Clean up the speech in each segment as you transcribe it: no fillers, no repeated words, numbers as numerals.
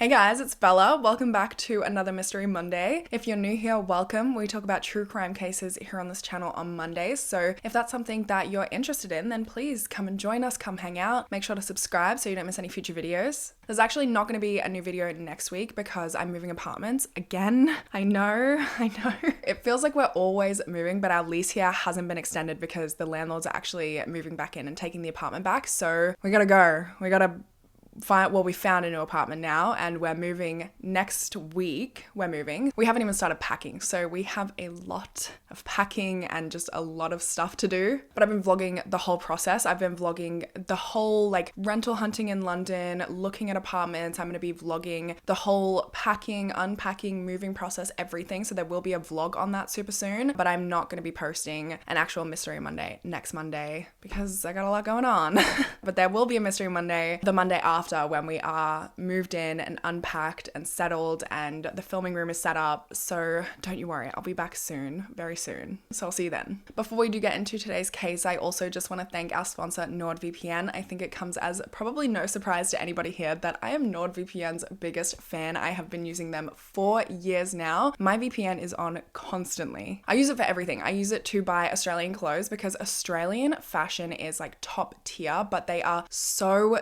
Hey guys, it's Bella. Welcome back to another Mystery Monday. If you're new here, welcome. We talk about true crime cases here on this channel on Mondays. So if that's something that you're interested in, then please come and join us, come hang out. Make sure to subscribe so you don't miss any future videos. There's actually not going to be a new video next week because I'm moving apartments again. I know. It feels like we're always moving, but our lease here hasn't been extended because the landlords are actually moving back in and taking the apartment back. So we gotta go. We found a new apartment now and we're moving next week. We haven't even started packing. So we have a lot of packing and just a lot of stuff to do. But I've been vlogging the whole process. I've been vlogging the whole rental hunting in London, looking at apartments. I'm going to be vlogging the whole packing, unpacking, moving process, everything. So there will be a vlog on that super soon. But I'm not going to be posting an actual Mystery Monday next Monday because I got a lot going on. But there will be a Mystery Monday the Monday after, when we are moved in and unpacked and settled and the filming room is set up. So don't you worry, I'll be back soon, very soon. So I'll see you then. Before we do get into today's case, I also just want to thank our sponsor, NordVPN. I think it comes as probably no surprise to anybody here that I am NordVPN's biggest fan. I have been using them for years now. My VPN is on constantly. I use it for everything. I use it to buy Australian clothes because Australian fashion is top tier, but they are so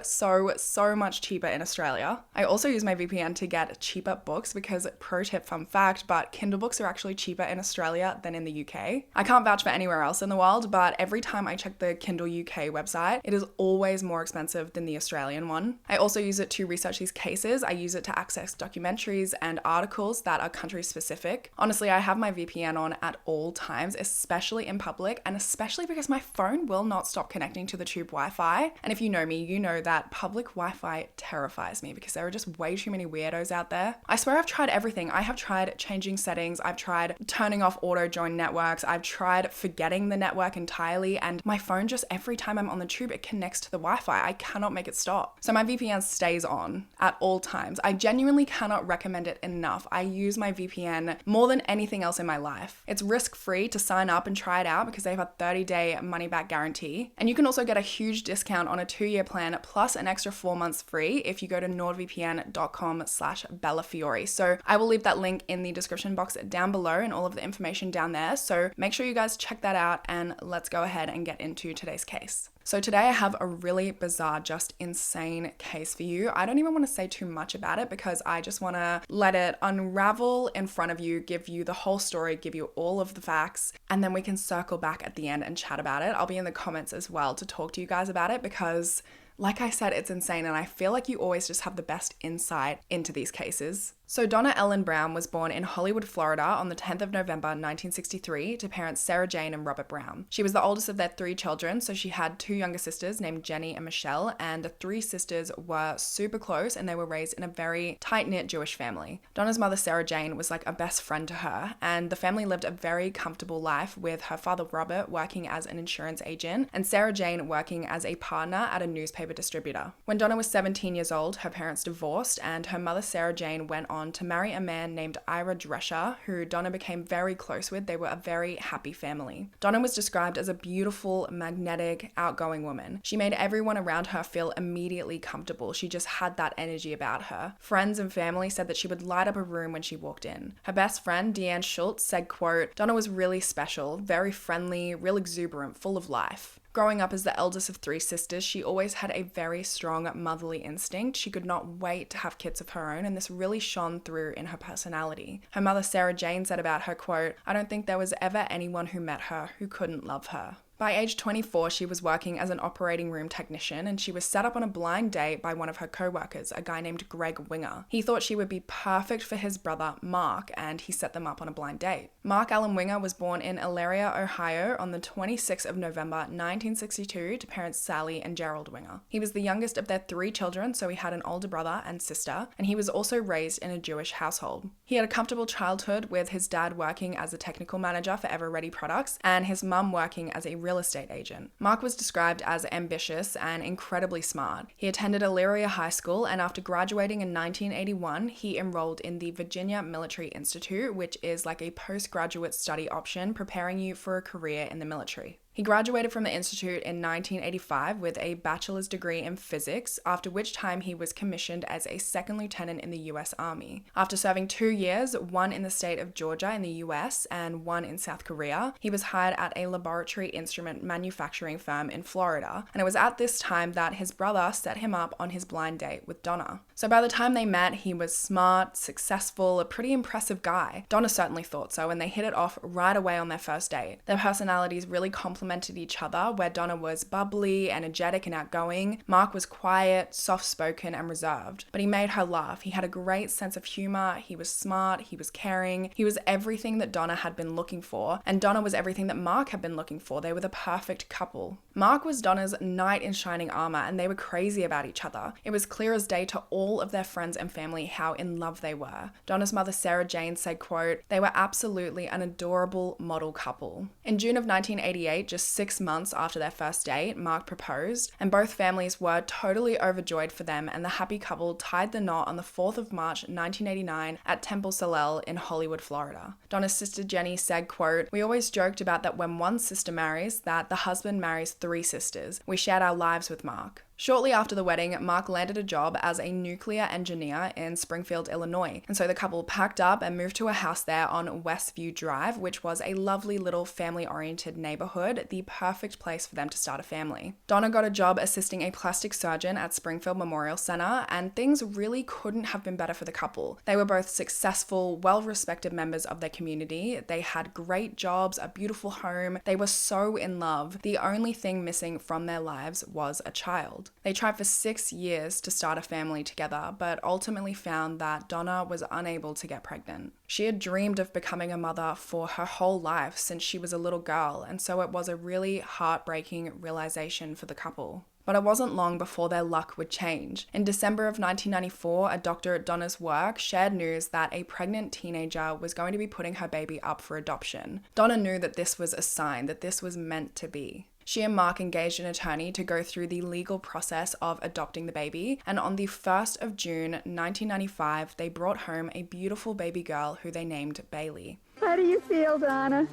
much cheaper in Australia. I also use my VPN to get cheaper books because, pro tip, fun fact, but Kindle books are actually cheaper in Australia than in the UK. I can't vouch for anywhere else in the world, but every time I check the Kindle UK website, it is always more expensive than the Australian one. I also use it to research these cases. I use it to access documentaries and articles that are country specific. Honestly, I have my VPN on at all times, especially in public, and especially because my phone will not stop connecting to the tube Wi-Fi. And if you know me, you know that public Wi-Fi terrifies me because there are just way too many weirdos out there. I swear I've tried everything. I have tried changing settings. I've tried turning off auto join networks. I've tried forgetting the network entirely. And my phone just, every time I'm on the tube, it connects to the Wi-Fi. I cannot make it stop. So my VPN stays on at all times. I genuinely cannot recommend it enough. I use my VPN more than anything else in my life. It's risk-free to sign up and try it out because they have a 30-day money-back guarantee. And you can also get a huge discount on a 2-year plan plus an extra 4 months free if you go to nordvpn.com/bellafiore. So I will leave that link in the description box down below and all of the information down there. So make sure you guys check that out and let's go ahead and get into today's case. So today I have a really bizarre, just insane case for you. I don't even want to say too much about it because I just want to let it unravel in front of you, give you the whole story, give you all of the facts, and then we can circle back at the end and chat about it. I'll be in the comments as well to talk to you guys about it because, like I said, it's insane and I feel like you always just have the best insight into these cases. So Donna Ellen Brown was born in Hollywood, Florida on the 10th of November 1963 to parents Sarah Jane and Robert Brown. She was the oldest of their 3 children, so she had 2 younger sisters named Jenny and Michelle, and the 3 sisters were super close and they were raised in a very tight-knit Jewish family. Donna's mother Sarah Jane was like a best friend to her, and the family lived a very comfortable life with her father Robert working as an insurance agent and Sarah Jane working as a partner at a newspaper distributor. When Donna was 17 years old, her parents divorced and her mother Sarah Jane went on to marry a man named Ira Drescher, who Donna became very close with. They were a very happy family. Donna was described as a beautiful, magnetic, outgoing woman. She made everyone around her feel immediately comfortable. She just had that energy about her. Friends and family said that she would light up a room when she walked in. Her best friend, Deanne Schultz, said, quote, "Donna was really special, very friendly, real exuberant, full of life." Growing up as the eldest of 3 sisters, she always had a very strong motherly instinct. She could not wait to have kids of her own, and this really shone through in her personality. Her mother, Sarah Jane, said about her, quote, "I don't think there was ever anyone who met her who couldn't love her." By age 24, she was working as an operating room technician and she was set up on a blind date by one of her co-workers, a guy named Greg Winger. He thought she would be perfect for his brother, Mark, and he set them up on a blind date. Mark Allen Winger was born in Elyria, Ohio on the 26th of November, 1962 to parents Sally and Gerald Winger. He was the youngest of their 3 children, so he had an older brother and sister, and he was also raised in a Jewish household. He had a comfortable childhood with his dad working as a technical manager for Ever Ready products and his mum working as a real estate agent. Mark was described as ambitious and incredibly smart. He attended Elyria High School and after graduating in 1981, he enrolled in the Virginia Military Institute, which is like a postgraduate study option preparing you for a career in the military. He graduated from the institute in 1985 with a bachelor's degree in physics, after which time he was commissioned as a second lieutenant in the US Army. After serving 2 years, one in the state of Georgia in the US and one in South Korea, he was hired at a laboratory instrument manufacturing firm in Florida, and it was at this time that his brother set him up on his blind date with Donnah. So by the time they met, he was smart, successful, a pretty impressive guy. Donnah certainly thought so, and they hit it off right away on their first date. Their personalities really complemented each other, where Donnah was bubbly, energetic, and outgoing. Mark was quiet, soft-spoken, and reserved, but he made her laugh. He had a great sense of humor, he was smart, he was caring, he was everything that Donnah had been looking for, and Donnah was everything that Mark had been looking for. They were the perfect couple. Mark was Donnah's knight in shining armor, and they were crazy about each other. It was clear as day to all of their friends and family how in love they were. Donnah's mother, Sarah Jane, said, quote, "They were absolutely an adorable model couple." In June of 1988, just 6 months after their first date, Mark proposed, and both families were totally overjoyed for them, and the happy couple tied the knot on the 4th of March 1989 at Temple Solel in Hollywood, Florida. Donnah's sister Jenny said, quote, "We always joked about that when one sister marries, that the husband marries 3 sisters. We shared our lives with Mark." Shortly after the wedding, Mark landed a job as a nuclear engineer in Springfield, Illinois, and so the couple packed up and moved to a house there on Westview Drive, which was a lovely little family-oriented neighborhood, the perfect place for them to start a family. Donnah got a job assisting a plastic surgeon at Springfield Memorial Center, and things really couldn't have been better for the couple. They were both successful, well-respected members of their community. They had great jobs, a beautiful home. They were so in love. The only thing missing from their lives was a child. They tried for 6 years to start a family together, but ultimately found that Donnah was unable to get pregnant. She had dreamed of becoming a mother for her whole life since she was a little girl, and so it was a really heartbreaking realization for the couple. But it wasn't long before their luck would change. In December of 1994, a doctor at Donnah's work shared news that a pregnant teenager was going to be putting her baby up for adoption. Donnah knew that this was a sign, that this was meant to be. She and Mark engaged an attorney to go through the legal process of adopting the baby, and on the 1st of June 1995, they brought home a beautiful baby girl who they named Bailey. How do you feel, Donnah?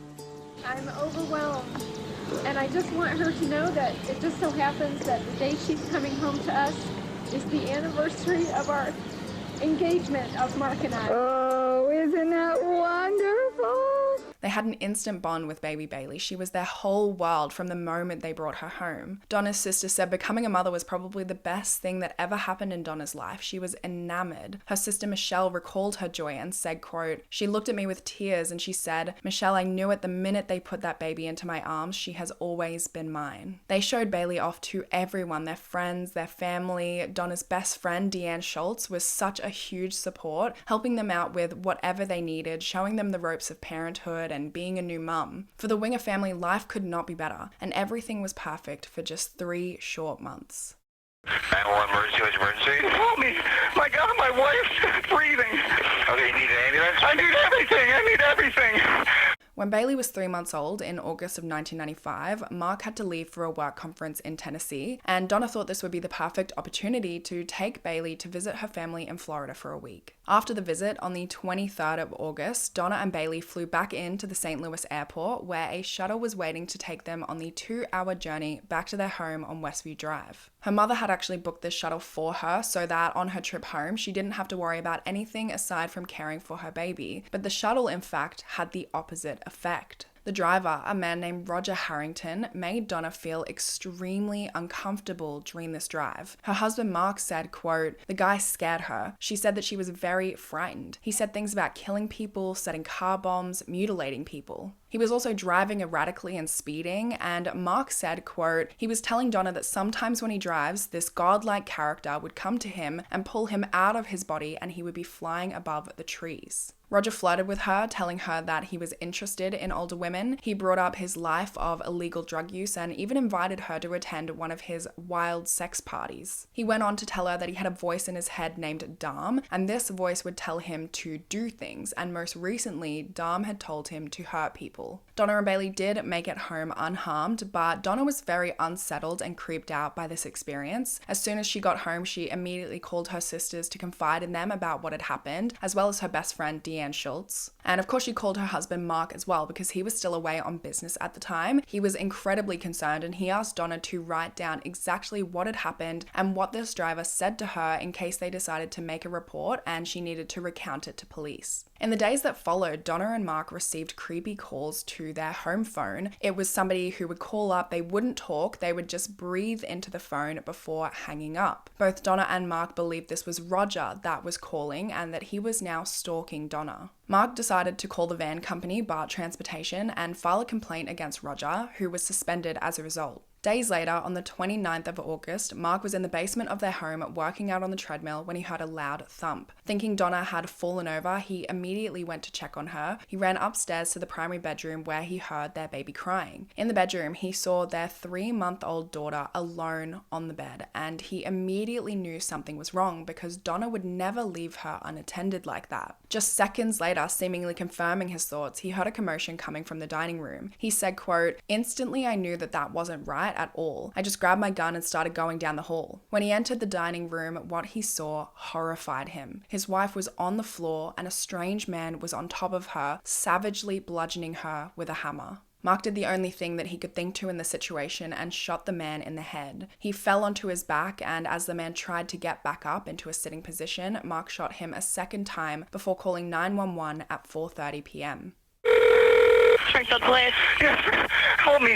I'm overwhelmed, and I just want her to know that it just so happens that the day she's coming home to us is the anniversary of our engagement of Mark and I. Oh, isn't that wonderful? They had an instant bond with baby Bailey. She was their whole world from the moment they brought her home. Donnah's sister said becoming a mother was probably the best thing that ever happened in Donnah's life. She was enamored. Her sister Michelle recalled her joy and said, quote, "She looked at me with tears and she said, 'Michelle, I knew it the minute they put that baby into my arms. She has always been mine.'" They showed Bailey off to everyone, their friends, their family. Donnah's best friend, Deanne Schultz, was such a huge support, helping them out with whatever they needed, showing them the ropes of parenthood and being a new mum. For the Winger family, life could not be better, and everything was perfect for just 3 short months. 911 emergency, what's emergency? Help me! My God, my wife's breathing. Okay, you need an ambulance? I need everything. When Bailey was 3 months old in August of 1995, Mark had to leave for a work conference in Tennessee, and Donnah thought this would be the perfect opportunity to take Bailey to visit her family in Florida for a week. After the visit, on the 23rd of August, Donnah and Bailey flew back into the St. Louis airport, where a shuttle was waiting to take them on the 2-hour journey back to their home on Westview Drive. Her mother had actually booked this shuttle for her so that on her trip home, she didn't have to worry about anything aside from caring for her baby. But the shuttle, in fact, had the opposite effect. The driver, a man named Roger Harrington, made Donnah feel extremely uncomfortable during this drive. Her husband Mark said, quote, "The guy scared her. She said that she was very frightened. He said things about killing people, setting car bombs, mutilating people." He was also driving erratically and speeding, and Mark said, quote, "He was telling Donnah that sometimes when he drives, this godlike character would come to him and pull him out of his body and he would be flying above the trees." Roger flirted with her, telling her that he was interested in older women. He brought up his life of illegal drug use and even invited her to attend one of his wild sex parties. He went on to tell her that he had a voice in his head named Dom, and this voice would tell him to do things, and most recently, Dom had told him to hurt people. Donnah and Bailey did make it home unharmed, but Donnah was very unsettled and creeped out by this experience. As soon as she got home, she immediately called her sisters to confide in them about what had happened, as well as her best friend, Deanne Deanne Schultz. And of course she called her husband Mark as well because he was still away on business at the time. He was incredibly concerned and he asked Donna to write down exactly what had happened and what this driver said to her in case they decided to make a report and she needed to recount it to police. In the days that followed, Donna and Mark received creepy calls to their home phone. It was somebody who would call up, they wouldn't talk, they would just breathe into the phone before hanging up. Both Donna and Mark believed this was Roger that was calling and that he was now stalking Donna. Mark decided to call the van company, Bart Transportation, and file a complaint against Roger, who was suspended as a result. Days later, on the 29th of August, Mark was in the basement of their home working out on the treadmill when he heard a loud thump. Thinking Donna had fallen over, he immediately went to check on her. He ran upstairs to the primary bedroom where he heard their baby crying. In the bedroom, he saw their 3-month-old daughter alone on the bed, and he immediately knew something was wrong because Donna would never leave her unattended like that. Just seconds later, seemingly confirming his thoughts, he heard a commotion coming from the dining room. He said, quote, "Instantly I knew that wasn't right at all. I just grabbed my gun and started going down the hall." When he entered the dining room, what he saw horrified him. His wife was on the floor and a strange man was on top of her, savagely bludgeoning her with a hammer. Mark did the only thing that he could think to in the situation and shot the man in the head. He fell onto his back, and as the man tried to get back up into a sitting position, Mark shot him a second time before calling 911 at 4:30 p.m. Springfield Police. Yes, help me.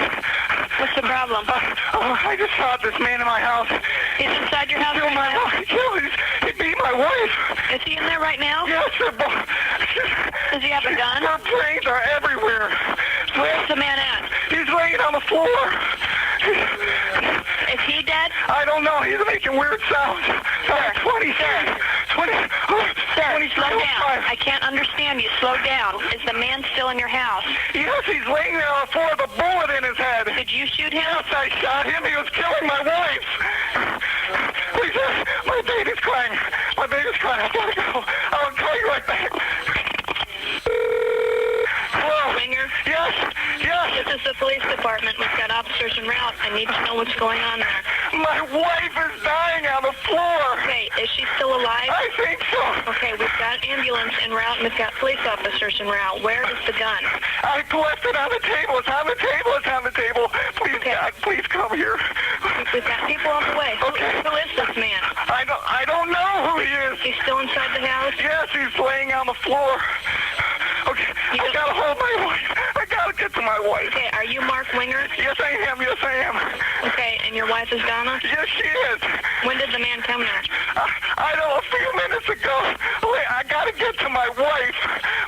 What's the problem? I just shot this man in my house. He's inside your house Killed right my now? wife. He beat my wife. Is he in there right now? Yes, Does he have a gun? her brains are everywhere. Where's the man at? He's laying on the floor. Is he dead? I don't know. He's making weird sounds. Sir. 20. Sir, slow down. I can't understand you. Slow down. Is the man still in your house? Yes, he's laying there on the floor with a bullet in his head. Did you shoot him? Yes, I shot him. He was killing my wife. Please, my baby's crying. My baby's crying. I gotta go. I'll call you right back. Hello? Winger? Yes. This is the police department. We've got officers en route. I need to know what's going on there. My wife is dying on the floor. Okay, is she still alive? I think so. Okay, we've got ambulance en route and we've got police officers en route. Where is the gun? I left it on the table. It's on the table. It's on the table. Please, Okay. God, please come here. We've got people on the way. Okay. Who is this man? I don't know who he is. He's still inside the house? Yes, he's laying on the floor. Okay, You I don't- gotta hold my wife. I gotta get to my wife. Okay, are you Mark Winger? Yes, I am. Yes, I am. Okay, and your wife is Donna? Yes, she is. When did the man come there? I know, a few minutes ago. Wait, I gotta get to my wife.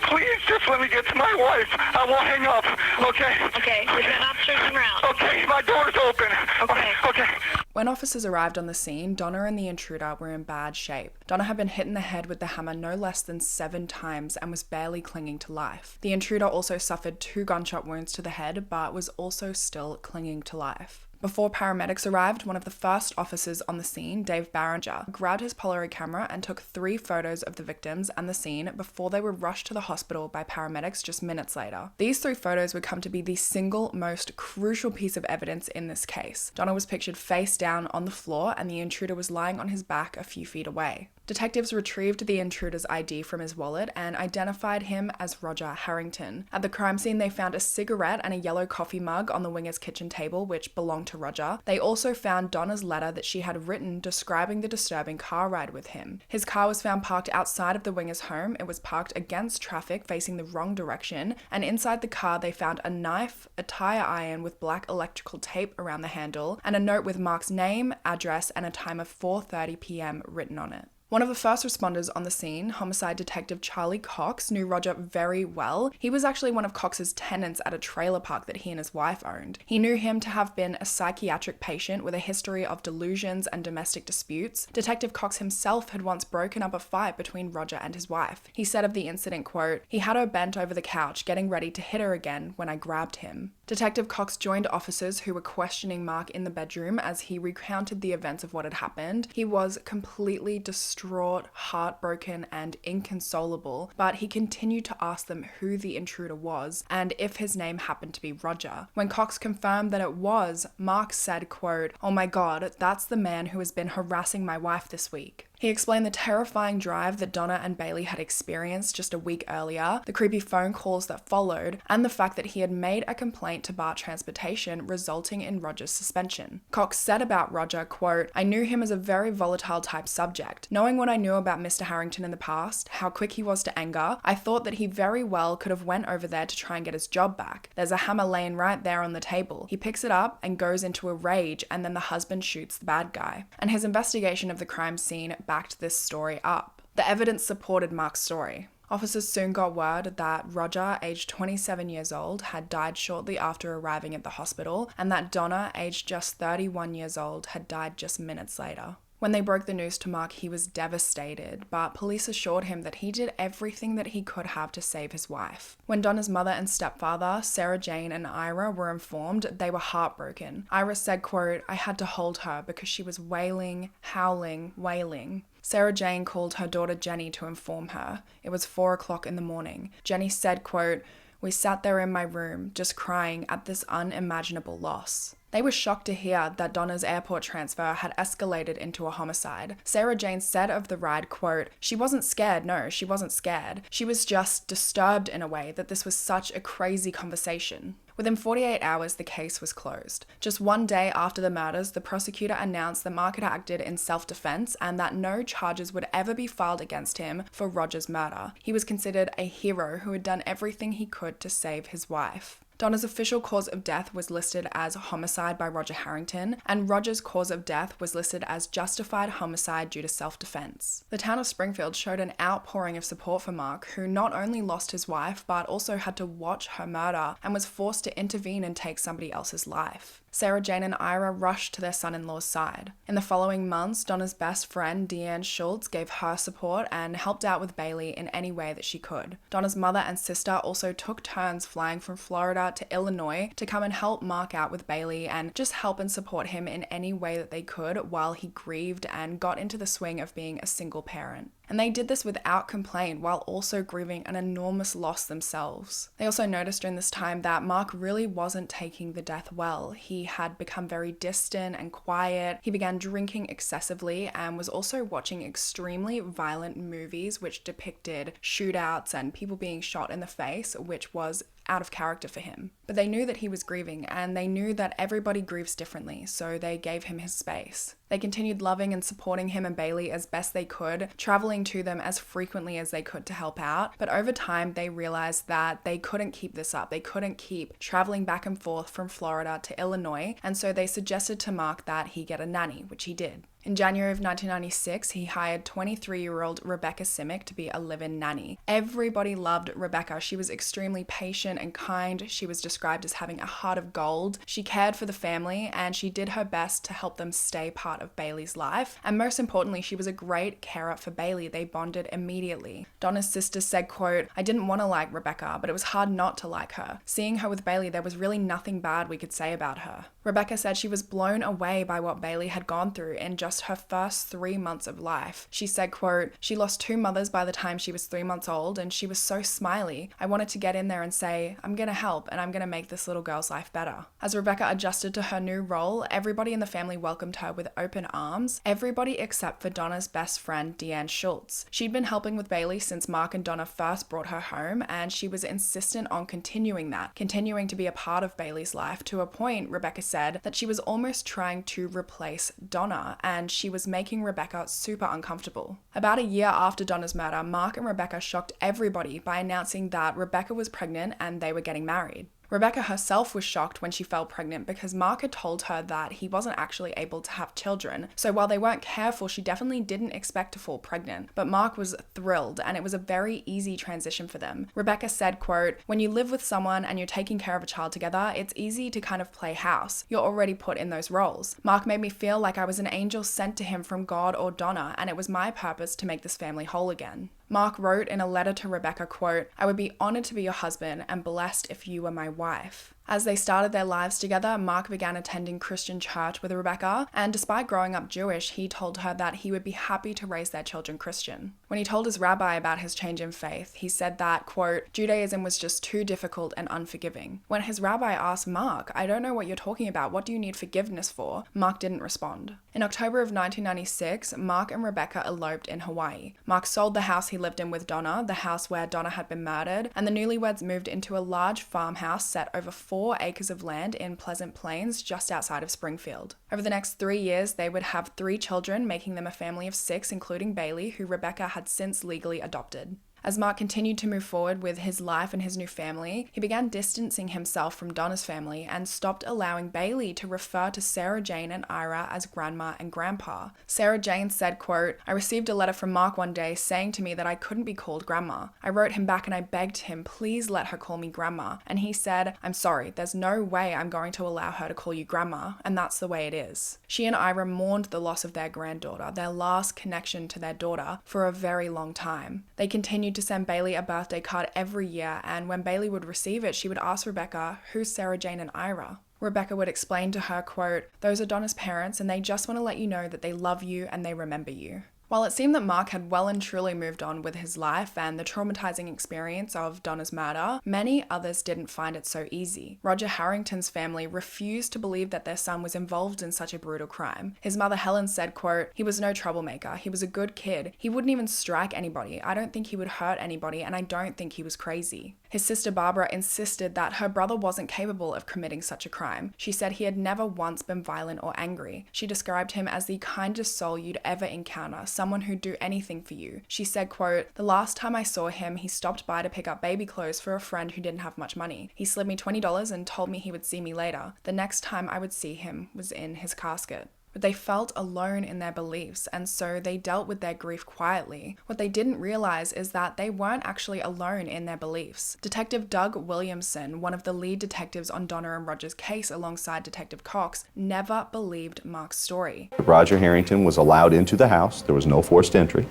Please, just let me get to my wife. I won't hang up. Okay? Okay, we've got officers en route. Okay, my door's open. Okay. Okay. When officers arrived on the scene, Donna and the intruder were in bad shape. Donna had been hit in the head with the hammer no less than 7 times and was barely clinging to life. The intruder also suffered 2 gunshot wounds to the head, but was also still clinging to life. Before paramedics arrived, one of the first officers on the scene, Dave Barringer, grabbed his Polaroid camera and took 3 photos of the victims and the scene before they were rushed to the hospital by paramedics just minutes later. These 3 photos would come to be the single most crucial piece of evidence in this case. Donna was pictured face down on the floor and the intruder was lying on his back a few feet away. Detectives retrieved the intruder's ID from his wallet and identified him as Roger Harrington. At the crime scene, they found a cigarette and a yellow coffee mug on the Winger's kitchen table, which belonged to Roger. They also found Donna's letter that she had written describing the disturbing car ride with him. His car was found parked outside of the Winger's home. It was parked against traffic facing the wrong direction, and inside the car they found a knife, a tire iron with black electrical tape around the handle, and a note with Mark's name, address, and a time of 4:30 p.m. written on it. One of the first responders on the scene, homicide detective Charlie Cox, knew Roger very well. He was actually one of Cox's tenants at a trailer park that he and his wife owned. He knew him to have been a psychiatric patient with a history of delusions and domestic disputes. Detective Cox himself had once broken up a fight between Roger and his wife. He said of the incident, quote, "He had her bent over the couch, getting ready to hit her again when I grabbed him." Detective Cox joined officers who were questioning Mark in the bedroom as he recounted the events of what had happened. He was completely distraught, heartbroken, and inconsolable, but he continued to ask them who the intruder was and if his name happened to be Roger. When Cox confirmed that it was, Mark said, quote, "Oh my God, that's the man who has been harassing my wife this week." He explained the terrifying drive that Donna and Bailey had experienced just a week earlier, the creepy phone calls that followed, and the fact that he had made a complaint to BART Transportation resulting in Roger's suspension. Cox said about Roger, quote, "I knew him as a very volatile type subject. Knowing what I knew about Mr. Harrington in the past, how quick he was to anger, I thought that he very well could have went over there to try and get his job back. There's a hammer laying right there on the table. He picks it up and goes into a rage, and then the husband shoots the bad guy." And his investigation of the crime scene backed this story up. The evidence supported Mark's story. Officers soon got word that Roger, aged 27 years old, had died shortly after arriving at the hospital, and that Donna, aged just 31 years old, had died just minutes later. When they broke the news to Mark, he was devastated, but police assured him that he did everything that he could have to save his wife. When Donna's mother and stepfather, Sarah Jane and Ira, were informed, they were heartbroken. Ira said, quote, "I had to hold her because she was wailing, howling, wailing." Sarah Jane called her daughter Jenny to inform her. It was 4 o'clock in the morning. Jenny said, quote, "We sat there in my room, just crying at this unimaginable loss." They were shocked to hear that Donna's airport transfer had escalated into a homicide. Sarah Jane said of the ride, quote, "She wasn't scared, no, she wasn't scared. She was just disturbed in a way that this was such a crazy conversation." Within 48 hours, the case was closed. Just one day after the murders, the prosecutor announced that Mark had acted in self-defense and that no charges would ever be filed against him for Roger's murder. He was considered a hero who had done everything he could to save his wife. Donna's official cause of death was listed as homicide by Roger Harrington, and Roger's cause of death was listed as justified homicide due to self-defense. The town of Springfield showed an outpouring of support for Mark, who not only lost his wife, but also had to watch her murder and was forced to intervene and take somebody else's life. Sarah Jane and Ira rushed to their son-in-law's side. In the following months, Donna's best friend, Deanne Schultz, gave her support and helped out with Bailey in any way that she could. Donna's mother and sister also took turns flying from Florida to Illinois to come and help Mark out with Bailey and just help and support him in any way that they could while he grieved and got into the swing of being a single parent. And they did this without complaint while also grieving an enormous loss themselves. They also noticed during this time that Mark really wasn't taking the death well. He had become very distant and quiet. He began drinking excessively and was also watching extremely violent movies which depicted shootouts and people being shot in the face, which was out of character for him. But they knew that he was grieving, and they knew that everybody grieves differently, so they gave him his space. They continued loving and supporting him and Bailey as best they could, traveling to them as frequently as they could to help out. But over time, they realized that they couldn't keep this up. They couldn't keep traveling back and forth from Florida to Illinois, and so they suggested to Mark that he get a nanny, which he did. In January of 1996, he hired 23-year-old Rebecca Simic to be a live-in nanny. Everybody loved Rebecca. She was extremely patient and kind. She was described as having a heart of gold. She cared for the family, and she did her best to help them stay part of Bailey's life. And most importantly, she was a great carer for Bailey. They bonded immediately. Donna's sister said, quote, "I didn't want to like Rebecca, but it was hard not to like her. Seeing her with Bailey, there was really nothing bad we could say about her." Rebecca said she was blown away by what Bailey had gone through in just her first 3 months of life. She said, quote, "She lost 2 mothers by the time she was 3 months old, and she was so smiley. I wanted to get in there and say, I'm gonna help, and I'm gonna make this little girl's life better." As Rebecca adjusted to her new role, everybody in the family welcomed her with open arms, everybody except for Donna's best friend, Deanne Schultz. She'd been helping with Bailey since Mark and Donna first brought her home, and she was insistent on continuing to be a part of Bailey's life, to a point, Rebecca said, that she was almost trying to replace Donna, and she was making Rebecca super uncomfortable. About a year after Donna's murder, Mark and Rebecca shocked everybody by announcing that Rebecca was pregnant and they were getting married. Rebecca herself was shocked when she fell pregnant because Mark had told her that he wasn't actually able to have children. So while they weren't careful, she definitely didn't expect to fall pregnant. But Mark was thrilled, and it was a very easy transition for them. Rebecca said, quote, "When you live with someone and you're taking care of a child together, it's easy to kind of play house. You're already put in those roles. Mark made me feel like I was an angel sent to him from God or Donna, and it was my purpose to make this family whole again." Mark wrote in a letter to Rebecca, quote, "I would be honored to be your husband and blessed if you were my wife." As they started their lives together, Mark began attending Christian church with Rebecca, and despite growing up Jewish, he told her that he would be happy to raise their children Christian. When he told his rabbi about his change in faith, he said that, quote, Judaism was just too difficult and unforgiving. When his rabbi asked Mark, I don't know what you're talking about, what do you need forgiveness for? Mark didn't respond. In October of 1996, Mark and Rebecca eloped in Hawaii. Mark sold the house he lived in with Donnah, the house where Donnah had been murdered, and the newlyweds moved into a large farmhouse set over 4 acres of land in Pleasant Plains just outside of Springfield. Over the next 3 years, they would have 3 children, making them a family of 6, including Bailey, who Rebecca had since legally adopted. As Mark continued to move forward with his life and his new family, he began distancing himself from Donna's family and stopped allowing Bailey to refer to Sarah Jane and Ira as grandma and grandpa. Sarah Jane said, quote, I received a letter from Mark one day saying to me that I couldn't be called grandma. I wrote him back and I begged him, please let her call me grandma. And he said, I'm sorry, there's no way I'm going to allow her to call you grandma, and that's the way it is. She and Ira mourned the loss of their granddaughter, their last connection to their daughter, for a very long time. They continued to send Bailey a birthday card every year, and when Bailey would receive it, she would ask Rebecca, who's Sarah Jane and Ira? Rebecca would explain to her, quote, those are Donna's parents and they just want to let you know that they love you and they remember you. While it seemed that Mark had well and truly moved on with his life and the traumatizing experience of Donna's murder, many others didn't find it so easy. Roger Harrington's family refused to believe that their son was involved in such a brutal crime. His mother Helen said, quote, he was no troublemaker, he was a good kid, he wouldn't even strike anybody, I don't think he would hurt anybody, and I don't think he was crazy. His sister Barbara insisted that her brother wasn't capable of committing such a crime. She said he had never once been violent or angry. She described him as the kindest soul you'd ever encounter, someone who'd do anything for you. She said, quote, the last time I saw him, he stopped by to pick up baby clothes for a friend who didn't have much money. He slid me $20 and told me he would see me later. The next time I would see him was in his casket. But they felt alone in their beliefs, and so they dealt with their grief quietly. What they didn't realize is that they weren't actually alone in their beliefs. Detective Doug Williamson, one of the lead detectives on Donna and Roger's case alongside Detective Cox, never believed Mark's story. Roger Harrington was allowed into the house. There was no forced entry.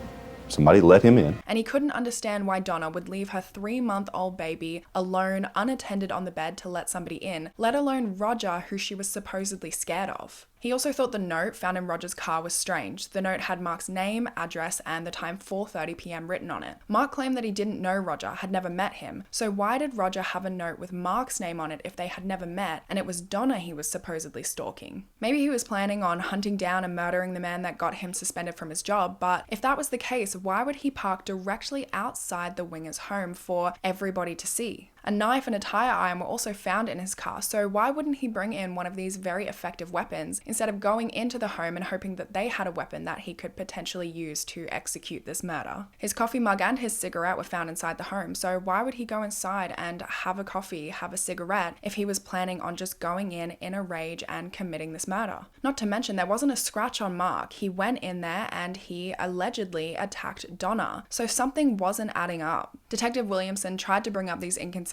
Somebody let him in. And he couldn't understand why Donna would leave her 3-month-old baby alone, unattended on the bed to let somebody in, let alone Roger, who she was supposedly scared of. He also thought the note found in Roger's car was strange. The note had Mark's name, address, and the time 4:30 p.m. written on it. Mark claimed that he didn't know Roger, had never met him. So why did Roger have a note with Mark's name on it if they had never met, and it was Donna he was supposedly stalking? Maybe he was planning on hunting down and murdering the man that got him suspended from his job, but if that was the case, why would he park directly outside the Wingers' home for everybody to see? A knife and a tire iron were also found in his car, so why wouldn't he bring in one of these very effective weapons instead of going into the home and hoping that they had a weapon that he could potentially use to execute this murder? His coffee mug and his cigarette were found inside the home, so why would he go inside and have a coffee, have a cigarette, if he was planning on just going in a rage and committing this murder? Not to mention, there wasn't a scratch on Mark. He went in there and he allegedly attacked Donna, so something wasn't adding up. Detective Williamson tried to bring up these inconsistencies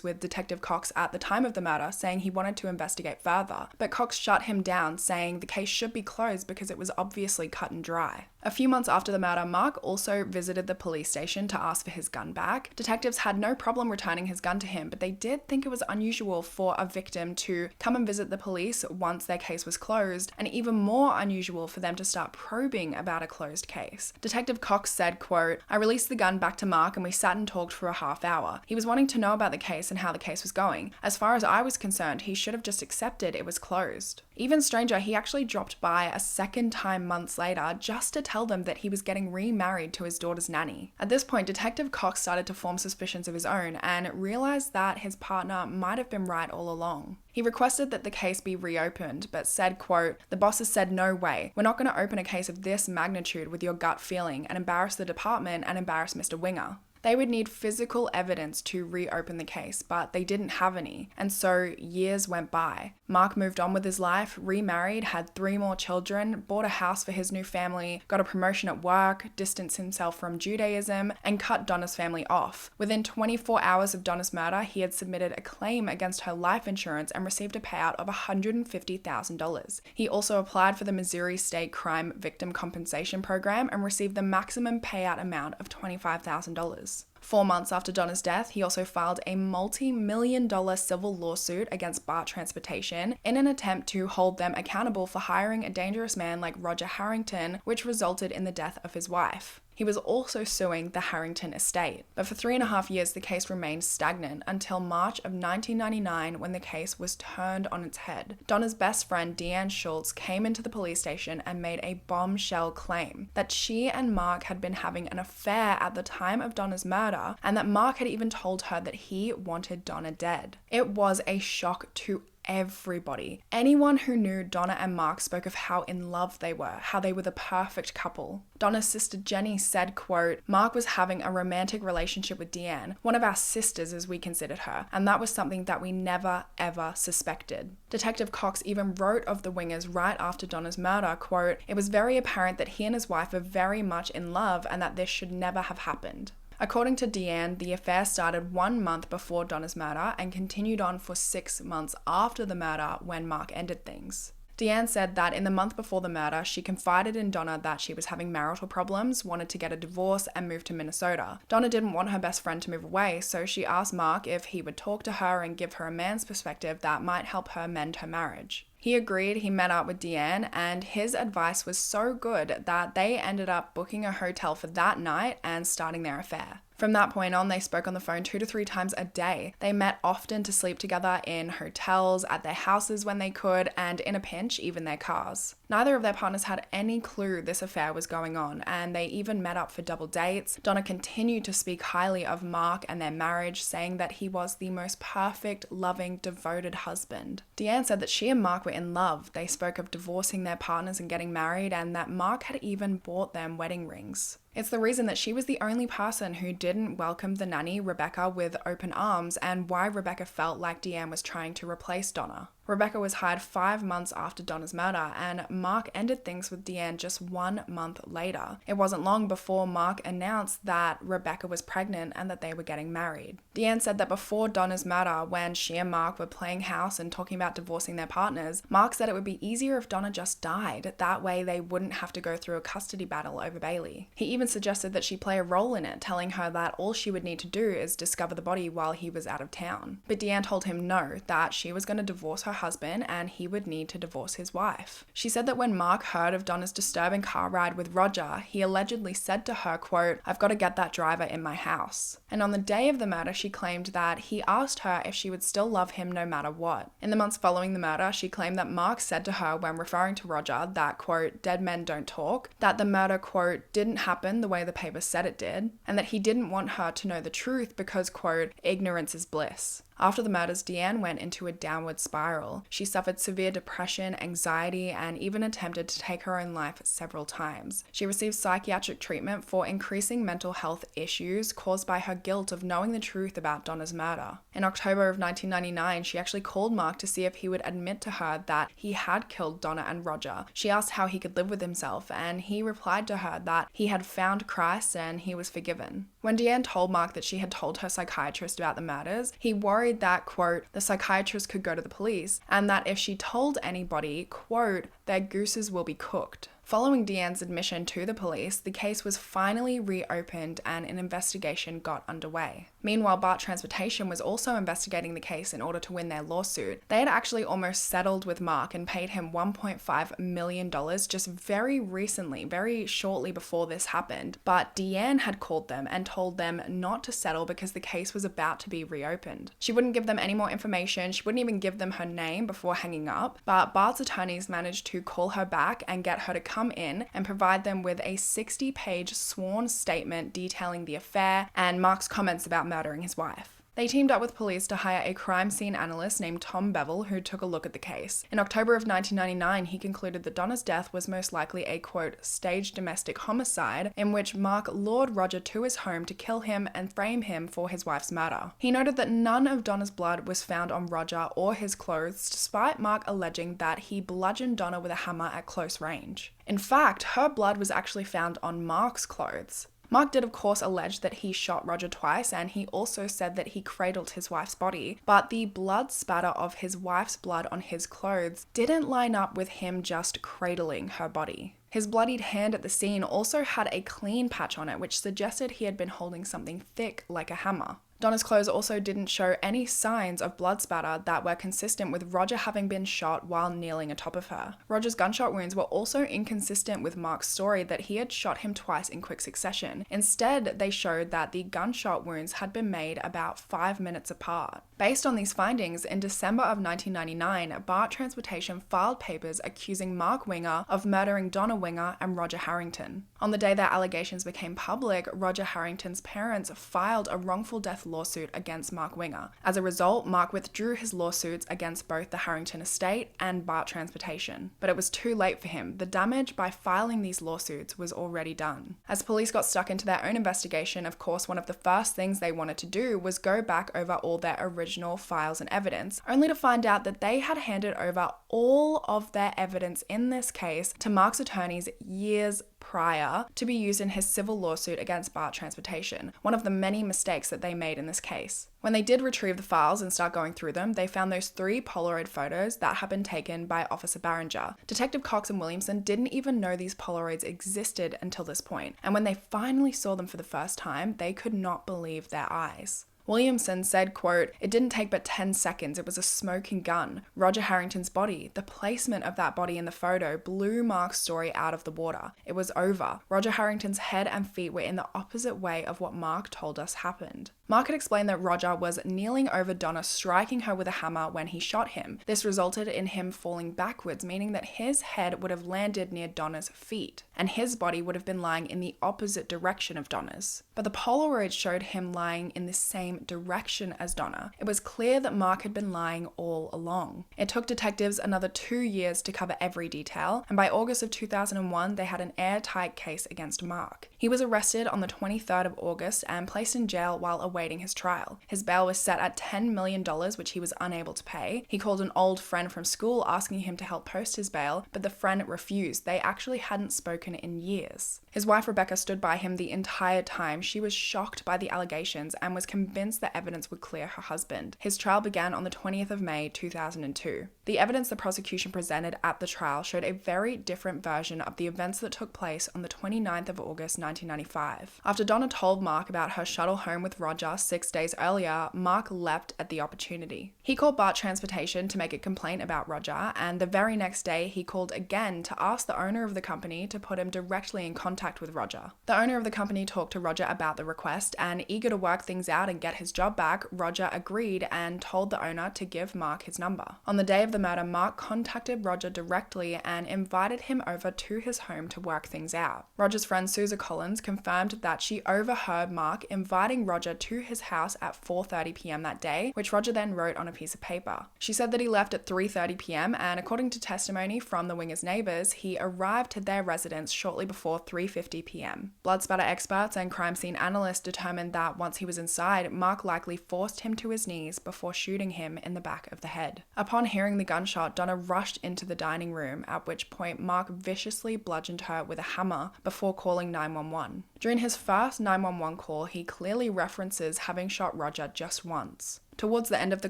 with Detective Cox at the time of the murder, saying he wanted to investigate further, but Cox shut him down, saying the case should be closed because it was obviously cut and dry. A few months after the murder, Mark also visited the police station to ask for his gun back. Detectives had no problem returning his gun to him, but they did think it was unusual for a victim to come and visit the police once their case was closed, and even more unusual for them to start probing about a closed case. Detective Cox said, quote, I released the gun back to Mark and we sat and talked for a half hour. He was wanting to know about the case and how the case was going. As far as I was concerned, he should have just accepted it was closed. Even stranger, he actually dropped by a second time months later just to tell them that he was getting remarried to his daughter's nanny. At this point, Detective Cox started to form suspicions of his own and realized that his partner might have been right all along. He requested that the case be reopened, but said, quote, the bosses said no way. We're not going to open a case of this magnitude with your gut feeling and embarrass the department and embarrass Mr. Winger. They would need physical evidence to reopen the case, but they didn't have any, and so years went by. Mark moved on with his life, remarried, had 3 more children, bought a house for his new family, got a promotion at work, distanced himself from Judaism, and cut Donna's family off. Within 24 hours of Donna's murder, he had submitted a claim against her life insurance and received a payout of $150,000. He also applied for the Missouri State Crime Victim Compensation Program and received the maximum payout amount of $25,000. 4 months after Donnah's death, he also filed a multi-million-dollar civil lawsuit against BART Transportation in an attempt to hold them accountable for hiring a dangerous man like Roger Harrington, which resulted in the death of his wife. He was also suing the Harrington estate. But for 3.5 years, the case remained stagnant until March of 1999 when the case was turned on its head. Donnah's best friend, Deanne Schultz, came into the police station and made a bombshell claim that she and Mark had been having an affair at the time of Donnah's murder, and that Mark had even told her that he wanted Donnah dead. It was a shock to everybody. Anyone who knew Donna and Mark spoke of how in love they were, how they were the perfect couple. Donna's sister Jenny said, quote, "Mark was having a romantic relationship with Deanne, one of our sisters as we considered her, and that was something that we never ever suspected." Detective Cox even wrote of the Wingers right after Donna's murder, quote, "It was very apparent that he and his wife were very much in love and that this should never have happened." According to Deanne, the affair started 1 month before Donna's murder and continued on for 6 months after the murder when Mark ended things. Deanne said that in the month before the murder, she confided in Donnah that she was having marital problems, wanted to get a divorce, and move to Minnesota. Donnah didn't want her best friend to move away, so she asked Mark if he would talk to her and give her a man's perspective that might help her mend her marriage. He agreed. He met up with Deanne, and his advice was so good that they ended up booking a hotel for that night and starting their affair. From that point on, they spoke on the phone 2 to 3 times a day. They met often to sleep together in hotels, at their houses when they could, and in a pinch, even their cars. Neither of their partners had any clue this affair was going on, and they even met up for double dates. Donnah continued to speak highly of Mark and their marriage, saying that he was the most perfect, loving, devoted husband. Deanne said that she and Mark were in love. They spoke of divorcing their partners and getting married, and that Mark had even bought them wedding rings. It's the reason that she was the only person who didn't welcome the nanny, Rebecca, with open arms, and why Rebecca felt like Deanne was trying to replace Donnah. Rebecca was hired 5 months after Donna's murder, and Mark ended things with Deanne just 1 month later. It wasn't long before Mark announced that Rebecca was pregnant and that they were getting married. Deanne said that before Donna's murder, when she and Mark were playing house and talking about divorcing their partners, Mark said it would be easier if Donnah just died. That way they wouldn't have to go through a custody battle over Bailey. He even suggested that she play a role in it, telling her that all she would need to do is discover the body while he was out of town. But Deanne told him no, that she was going to divorce her husband and he would need to divorce his wife. She said that when Mark heard of Donna's disturbing car ride with Roger, he allegedly said to her, quote, "I've got to get that driver in my house." And on the day of the murder, she claimed that he asked her if she would still love him no matter what. In the months following the murder, she claimed that Mark said to her when referring to Roger that, quote, "dead men don't talk," that the murder, quote, "didn't happen the way the paper said it did," and that he didn't want her to know the truth because, quote, "ignorance is bliss." After the murders, Deanne went into a downward spiral. She suffered severe depression, anxiety, and even attempted to take her own life several times. She received psychiatric treatment for increasing mental health issues caused by her guilt of knowing the truth about Donna's murder. In October of 1999, she actually called Mark to see if he would admit to her that he had killed Donnah and Roger. She asked how he could live with himself, and he replied to her that he had found Christ and he was forgiven. When Deanne told Mark that she had told her psychiatrist about the murders, he worried that, quote, the psychiatrist could go to the police, and that if she told anybody, quote, their gooses will be cooked. Following Deanne's admission to the police, the case was finally reopened and an investigation got underway. Meanwhile, BART Transportation was also investigating the case in order to win their lawsuit. They had actually almost settled with Mark and paid him $1.5 million just very recently, very shortly before this happened. But Deanne had called them and told them not to settle because the case was about to be reopened. She wouldn't give them any more information. She wouldn't even give them her name before hanging up. But BART's attorneys managed to call her back and get her to come in and provide them with a 60-page sworn statement detailing the affair and Mark's comments about murdering his wife. They teamed up with police to hire a crime scene analyst named Tom Bevel, who took a look at the case. In October of 1999, he concluded that Donna's death was most likely a, quote, staged domestic homicide in which Mark lured Roger to his home to kill him and frame him for his wife's murder. He noted that none of Donna's blood was found on Roger or his clothes, despite Mark alleging that he bludgeoned Donnah with a hammer at close range. In fact, her blood was actually found on Mark's clothes. Mark did of course allege that he shot Roger twice, and he also said that he cradled his wife's body, but the blood spatter of his wife's blood on his clothes didn't line up with him just cradling her body. His bloodied hand at the scene also had a clean patch on it, which suggested he had been holding something thick like a hammer. Donna's clothes also didn't show any signs of blood spatter that were consistent with Roger having been shot while kneeling atop of her. Roger's gunshot wounds were also inconsistent with Mark's story that he had shot him twice in quick succession. Instead, they showed that the gunshot wounds had been made about 5 minutes apart. Based on these findings, in December of 1999, BART Transportation filed papers accusing Mark Winger of murdering Donna Winger and Roger Harrington. On the day that allegations became public, Roger Harrington's parents filed a wrongful death lawsuit against Mark Winger. As a result, Mark withdrew his lawsuits against both the Harrington estate and BART Transportation. But it was too late for him. The damage by filing these lawsuits was already done. As police got stuck into their own investigation, of course, one of the first things they wanted to do was go back over all their original files and evidence, only to find out that they had handed over all of their evidence in this case to Mark's attorneys years prior to be used in his civil lawsuit against BART Transportation, one of the many mistakes that they made in this case. When they did retrieve the files and start going through them, they found those 3 Polaroid photos that had been taken by Officer Barringer. Detective Cox and Williamson didn't even know these Polaroids existed until this point, and when they finally saw them for the first time, they could not believe their eyes. Williamson said, quote, "It didn't take but 10 seconds. It was a smoking gun. Roger Harrington's body, the placement of that body in the photo blew Mark's story out of the water. It was over. Roger Harrington's head and feet were in the opposite way of what Mark told us happened." Mark had explained that Roger was kneeling over Donna, striking her with a hammer when he shot him. This resulted in him falling backwards, meaning that his head would have landed near Donna's feet, and his body would have been lying in the opposite direction of Donna's. But the Polaroid showed him lying in the same direction as Donna. It was clear that Mark had been lying all along. It took detectives another 2 years to cover every detail, and by August of 2001, they had an airtight case against Mark. He was arrested on the 23rd of August and placed in jail while awaiting his trial. His bail was set at $10 million, which he was unable to pay. He called an old friend from school asking him to help post his bail, but the friend refused. They actually hadn't spoken in years. His wife Rebecca stood by him the entire time. She was shocked by the allegations and was convinced that evidence would clear her husband. His trial began on the 20th of May 2002. The evidence the prosecution presented at the trial showed a very different version of the events that took place on the 29th of August 1995. After Donna told Mark about her shuttle home with Roger 6 days earlier, Mark leapt at the opportunity. He called BART Transportation to make a complaint about Roger, and the very next day he called again to ask the owner of the company to put him directly in contact with Roger. The owner of the company talked to Roger about the request, and eager to work things out and get his job back, Roger agreed and told the owner to give Mark his number. On the day of the murder, Mark contacted Roger directly and invited him over to his home to work things out. Roger's friend Susan Collins confirmed that she overheard Mark inviting Roger to his house at 4:30 p.m. that day, which Roger then wrote on a piece of paper. She said that he left at 3:30 p.m. and according to testimony from the Wingers' neighbors, he arrived to their residence shortly before 3:50 p.m. Blood spatter experts and crime scene analysts determined that once he was inside, Mark likely forced him to his knees before shooting him in the back of the head. Upon hearing the gunshot, Donna rushed into the dining room, at which point Mark viciously bludgeoned her with a hammer before calling 911. During his first 911 call, he clearly references having shot Roger just once. Towards the end of the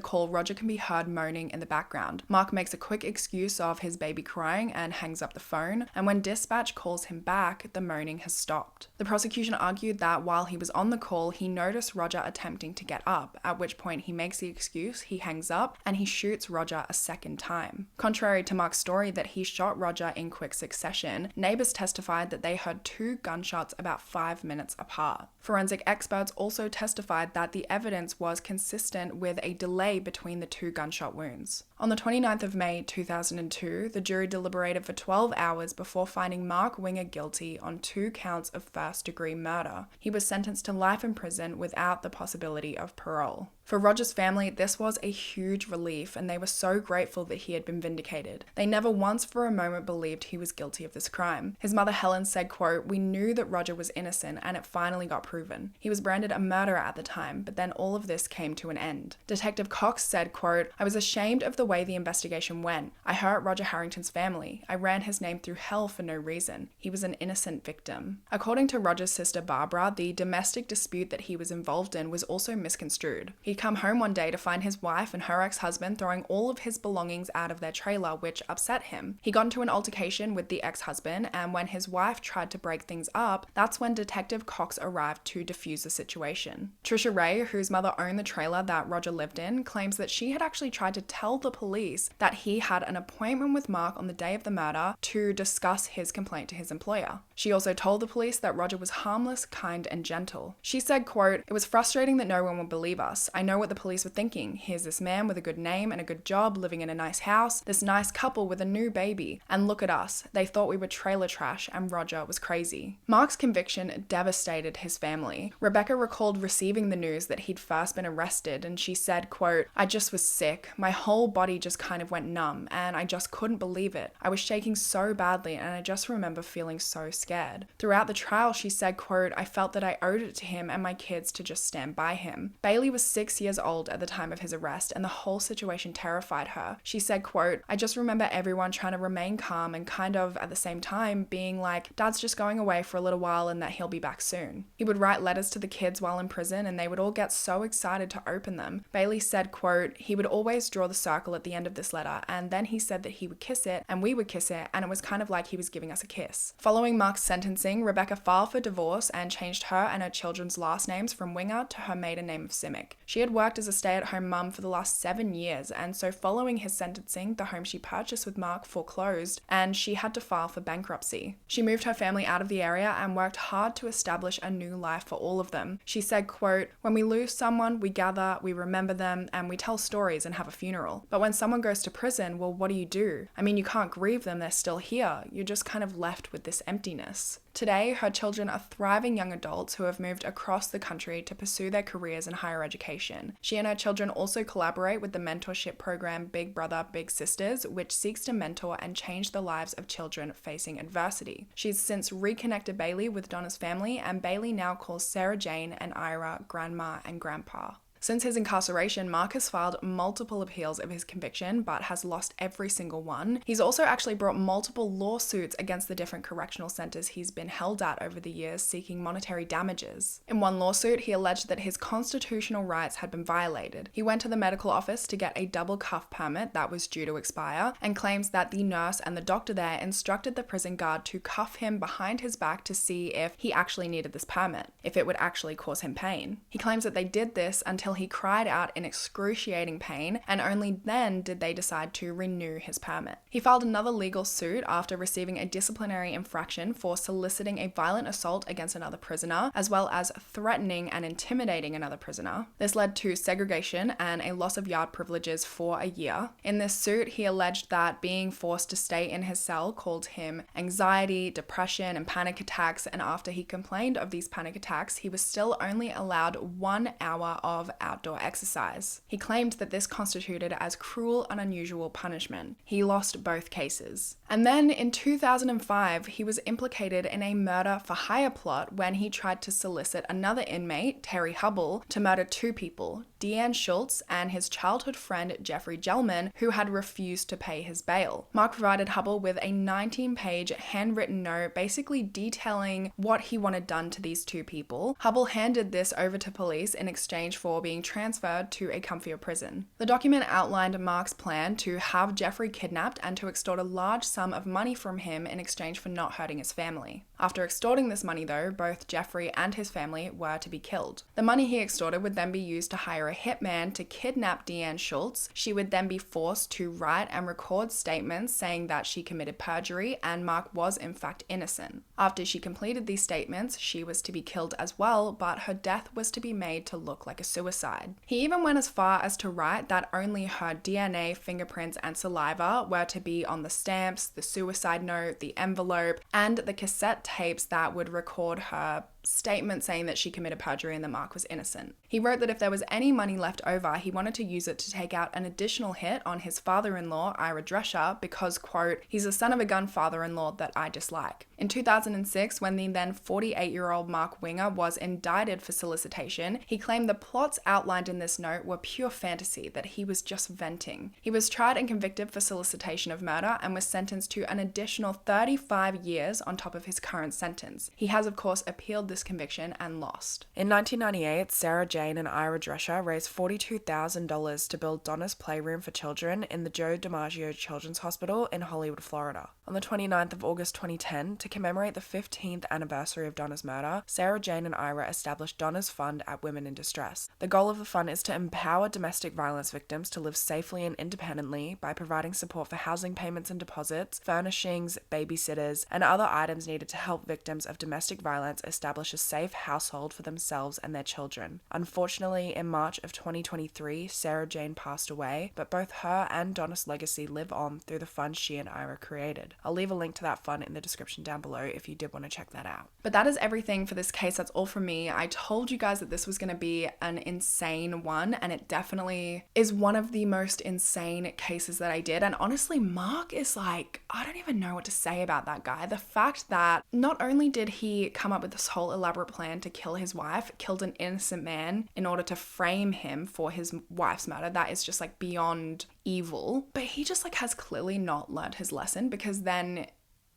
call, Roger can be heard moaning in the background. Mark makes a quick excuse of his baby crying and hangs up the phone, and when dispatch calls him back, the moaning has stopped. The prosecution argued that while he was on the call, he noticed Roger attempting to get up, at which point he makes the excuse, he hangs up, and he shoots Roger a second time. Contrary to Mark's story that he shot Roger in quick succession, neighbors testified that they heard 2 gunshots about 5 minutes apart. Forensic experts also testified that the evidence was consistent with a delay between the 2 gunshot wounds. On the 29th of May 2002, the jury deliberated for 12 hours before finding Mark Winger guilty on 2 counts of first-degree murder. He was sentenced to life in prison without the possibility of parole. For Roger's family, this was a huge relief, and they were so grateful that he had been vindicated. They never once for a moment believed he was guilty of this crime. His mother Helen said, quote, "We knew that Roger was innocent, and it finally got proven. He was branded a murderer at the time, but then all of this came to an end. happened. Detective Cox said, quote, "I was ashamed of the way the investigation went. I hurt Roger Harrington's family. I ran his name through hell for no reason. He was an innocent victim." According to Roger's sister Barbara, the domestic dispute that he was involved in was also misconstrued. He'd come home one day to find his wife and her ex-husband throwing all of his belongings out of their trailer, which upset him. He got into an altercation with the ex-husband, and when his wife tried to break things up, that's when Detective Cox arrived to defuse the situation. Trisha Ray, whose mother owned the trailer that Roger lived in, claims that she had actually tried to tell the police that he had an appointment with Mark on the day of the murder to discuss his complaint to his employer. She also told the police that Roger was harmless, kind, and gentle. She said, quote, "It was frustrating that no one would believe us. I know what the police were thinking. Here's this man with a good name and a good job, living in a nice house, this nice couple with a new baby, and look at us. They thought we were trailer trash and Roger was crazy." Mark's conviction devastated his family. Rebecca recalled receiving the news that he'd first been arrested, and she said, quote, "I just was sick. My whole body just kind of went numb, and I just couldn't believe it. I was shaking so badly, and I just remember feeling so scared." Throughout the trial, she said, quote, "I felt that I owed it to him and my kids to just stand by him." Bailey was 6 years old at the time of his arrest, and the whole situation terrified her. She said, quote, "I just remember everyone trying to remain calm and kind of, at the same time, being like, Dad's just going away for a little while and that he'll be back soon." He would write letters to the kids while in prison, and they would all get so excited to open them. Bailey said, quote, "He would always draw the circle at the end of this letter, and then he said that he would kiss it, and we would kiss it, and it was kind of like he was giving us a kiss." Following Mark's sentencing, Rebecca filed for divorce and changed her and her children's last names from Winger to her maiden name of Simic. She had worked as a stay-at-home mum for the last 7 years, and so following his sentencing, the home she purchased with Mark foreclosed, and she had to file for bankruptcy. She moved her family out of the area and worked hard to establish a new life for all of them. She said, quote, "When we lose someone, we gather, we remember them, and we tell stories and have a funeral. But when someone goes to prison, well, what do? I mean, you can't grieve them, they're still here. You're just kind of left with this emptiness." Today, her children are thriving young adults who have moved across the country to pursue their careers in higher education. She and her children also collaborate with the mentorship program Big Brother, Big Sisters, which seeks to mentor and change the lives of children facing adversity. She's since reconnected Bailey with Donna's family, and Bailey now calls Sarah Jane and Ira grandma and grandpa. Since his incarceration, Mark has filed multiple appeals of his conviction, but has lost every single one. He's also actually brought multiple lawsuits against the different correctional centers he's been held at over the years, seeking monetary damages. In one lawsuit, he alleged that his constitutional rights had been violated. He went to the medical office to get a double cuff permit that was due to expire, and claims that the nurse and the doctor there instructed the prison guard to cuff him behind his back to see if he actually needed this permit, if it would actually cause him pain. He claims that they did this until he cried out in excruciating pain, and only then did they decide to renew his permit. He filed another legal suit after receiving a disciplinary infraction for soliciting a violent assault against another prisoner, as well as threatening and intimidating another prisoner. This led to segregation and a loss of yard privileges for a year. In this suit, he alleged that being forced to stay in his cell caused him anxiety, depression, and panic attacks, and after he complained of these panic attacks, he was still only allowed 1 hour of outdoor exercise. He claimed that this constituted as cruel and unusual punishment. He lost both cases. And then in 2005, he was implicated in a murder for hire plot when he tried to solicit another inmate, Terry Hubble, to murder 2 people, Deanne Schultz and his childhood friend Jeffrey Gelman, who had refused to pay his bail. Mark provided Hubble with a 19-page handwritten note basically detailing what he wanted done to these 2 people. Hubble handed this over to police in exchange for being transferred to a comfier prison. The document outlined Mark's plan to have Jeffrey kidnapped and to extort a large sum of money from him in exchange for not hurting his family. After extorting this money though, both Jeffrey and his family were to be killed. The money he extorted would then be used to hire a hitman to kidnap Deanne Schultz. She would then be forced to write and record statements saying that she committed perjury and Mark was in fact innocent. After she completed these statements, she was to be killed as well, but her death was to be made to look like a suicide. He even went as far as to write that only her DNA, fingerprints, and saliva were to be on the stamps, the suicide note, the envelope, and the cassette tapes that would record her statement saying that she committed perjury and that Mark was innocent. He wrote that if there was any money left over, he wanted to use it to take out an additional hit on his father-in-law, Ira Drescher, because, quote, he's a son of a gun father-in-law that I dislike. In 2006, when the then 48-year-old Mark Winger was indicted for solicitation, he claimed the plots outlined in this note were pure fantasy, that he was just venting. He was tried and convicted for solicitation of murder and was sentenced to an additional 35 years on top of his current sentence. He has, of course, appealed this conviction and lost. In 1998, Sarah Jane and Ira Drescher raised $42,000 to build Donna's playroom for children in the Joe DiMaggio Children's Hospital in Hollywood, Florida. On the 29th of August 2010, to commemorate the 15th anniversary of Donna's murder, Sarah Jane and Ira established Donna's Fund at Women in Distress. The goal of the fund is to empower domestic violence victims to live safely and independently by providing support for housing payments and deposits, furnishings, babysitters, and other items needed to help victims of domestic violence establish a safe household for themselves and their children. Unfortunately, in March of 2023, Sarah Jane passed away, but both her and Donna's legacy live on through the fund she and Ira created. I'll leave a link to that fund in the description down below if you did want to check that out. But that is everything for this case. That's all from me. I told you guys that this was going to be an insane one, and it definitely is one of the most insane cases that I did. And honestly, Mark is like, I don't even know what to say about that guy. The fact that not only did he come up with this whole elaborate plan to kill his wife, killed an innocent man in order to frame him for his wife's murder, that is just like beyond evil, but he just like has clearly not learned his lesson, because then,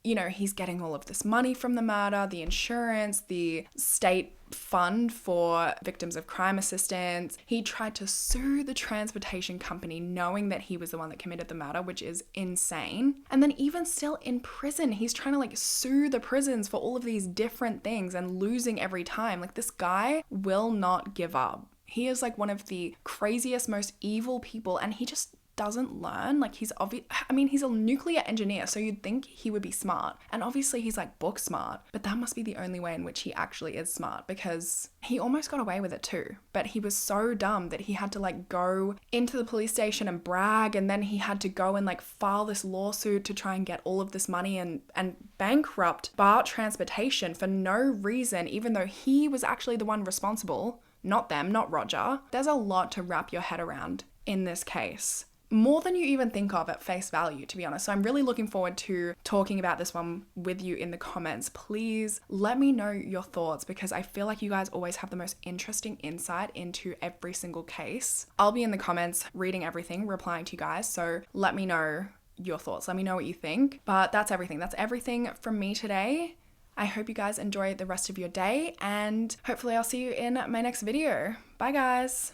you know, he's getting all of this money from the murder, the insurance, the state fund for victims of crime assistance. He tried to sue the transportation company knowing that he was the one that committed the murder, which is insane. And then even still in prison, he's trying to like sue the prisons for all of these different things and losing every time. Like, this guy will not give up. He is like one of the craziest, most evil people, and he just doesn't learn. Like, he's he's a nuclear engineer, so you'd think he would be smart, and obviously he's like book smart, but that must be the only way in which he actually is smart, because he almost got away with it too. But he was so dumb that he had to like go into the police station and brag, and then he had to go and like file this lawsuit to try and get all of this money and bankrupt BART Transportation for no reason, even though he was actually the one responsible, not them, not Roger. There's a lot to wrap your head around in this case. More than you even think of at face value, to be honest. So I'm really looking forward to talking about this one with you in the comments. Please let me know your thoughts, because I feel like you guys always have the most interesting insight into every single case. I'll be in the comments reading everything, replying to you guys. So let me know your thoughts. Let me know what you think. But that's everything. That's everything from me today. I hope you guys enjoy the rest of your day, and hopefully I'll see you in my next video. Bye guys.